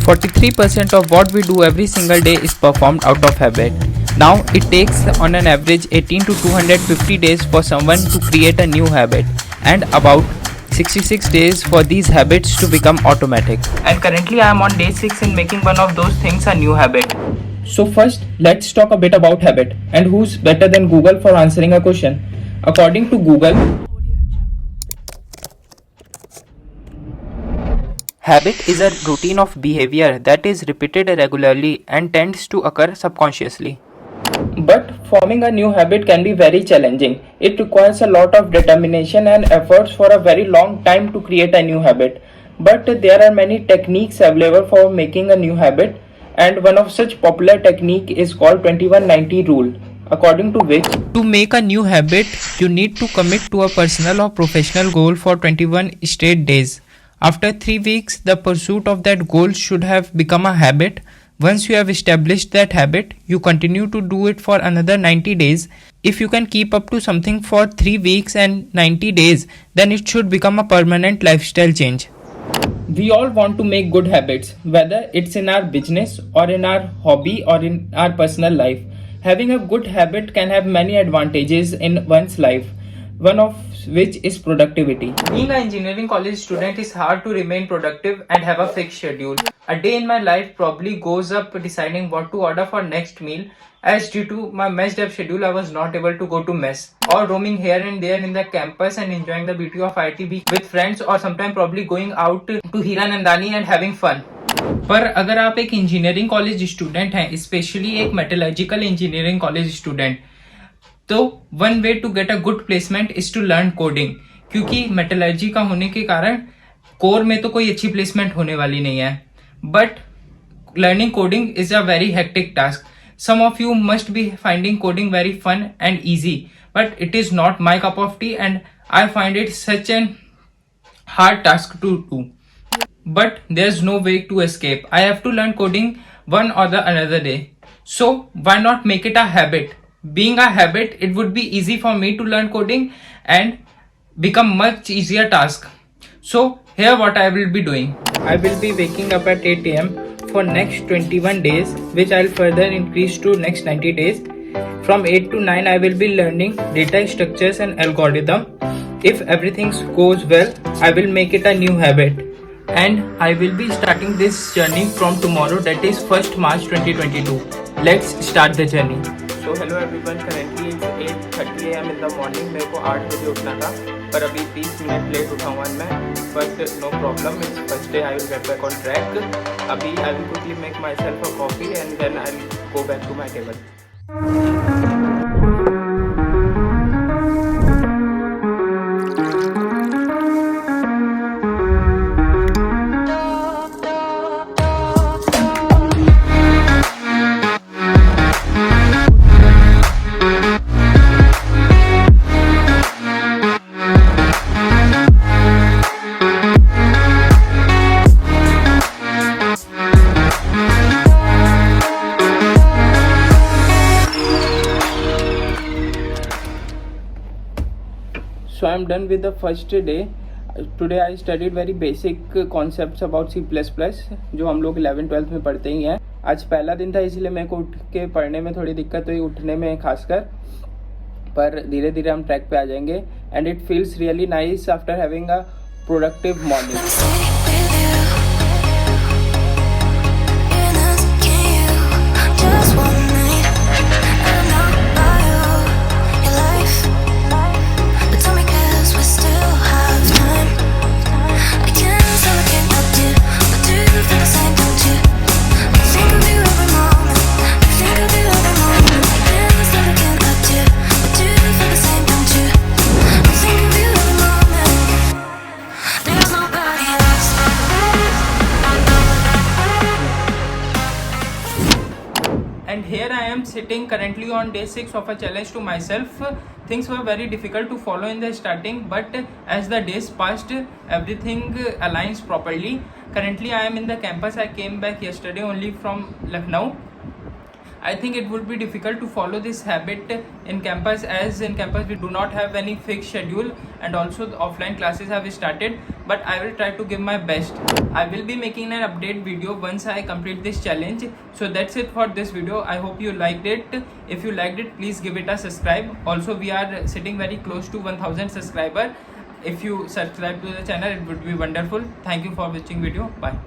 43% of what we do every single day is performed out of habit. Now, it takes on an average 18 to 250 days for someone to create a new habit and about 66 days for these habits to become automatic. And currently I am on day 6 in making one of those things a new habit. So first, let's talk a bit about habit and who's better than Google for answering a question. According to Google, habit is a routine of behavior that is repeated regularly and tends to occur subconsciously. But forming a new habit can be very challenging. It requires a lot of determination and efforts for a very long time to create a new habit. But there are many techniques available for making a new habit, and one of such popular technique is called 21-90 rule, according to which to make a new habit you need to commit to a personal or professional goal for 21 straight days. After 3 weeks, the pursuit of that goal should have become a habit. Once you have established that habit, you continue to do it for another 90 days. If you can keep up to something for 3 weeks and 90 days, then it should become a permanent lifestyle change. We all want to make good habits, whether it's in our business or in our hobby or in our personal life. Having a good habit can have many advantages in one's life, one of which is productivity. Being an engineering college student is hard to remain productive and have a fixed schedule. A day in my life probably goes up deciding what to order for next meal, as due to my messed up schedule I was not able to go to mess, or roaming here and there in the campus and enjoying the beauty of ITB with friends, or sometimes probably going out to Hiranandani and having fun. पर अगर आप एक engineering college student हैं, specially एक metallurgical engineering college student, तो one way to get a good placement is to learn coding, क्योंकि metallurgy का होने के कारण कोर में तो कोई अच्छी प्लेसमेंट होने वाली नहीं है. But learning coding is a very hectic task. Some of you must be finding coding very fun and easy, but it is not my cup of tea and I find it such an hard task to do. But there's no way to escape. I have to learn coding one or the another day. So why not make it a habit? Being a habit, it would be easy for me to learn coding and become much easier task. So here what I will be doing. I will be waking up at 8 am for next 21 days, which I'll further increase to next 90 days. From 8 to 9 I will be learning data structures and algorithm. If everything goes well, I will make it a new habit. And I will be starting this journey from tomorrow, that is 1st March 2022. Let's start the journey. So hello everyone, currently it's 8:30 am in the morning. मेरे को 8 बजे उठना था, पर अभी 30 minute late उठा हुआ मैं. But no problem, it's first day, I will get back on track. अभी I will quickly make myself a coffee and then I'll go back to my table. So I am done with the first day. Today I studied very basic concepts about C++, जो हम लोग 11th-12th में पढ़ते ही हैं. आज पहला दिन था, इसलिए मेरे को उठ के पढ़ने में थोड़ी दिक्कत हुई, उठने में खासकर, पर धीरे धीरे हम ट्रैक पे आ जाएंगे. And it feels really nice after having a productive morning. And here I am sitting currently on day 6 of a challenge to myself. Things were very difficult to follow in the starting, but as the days passed, everything aligns properly. Currently I am in the campus. I came back yesterday only from Lucknow. I think it would be difficult to follow this habit in campus, as in campus we do not have any fixed schedule and also the offline classes have started, but I will try to give my best. I will be making an update video once I complete this challenge. So that's it for this video. I hope you liked it. If you liked it, please give it a subscribe. Also, we are sitting very close to 1000 subscriber. If you subscribe to the channel, it would be wonderful. Thank you for watching video. Bye.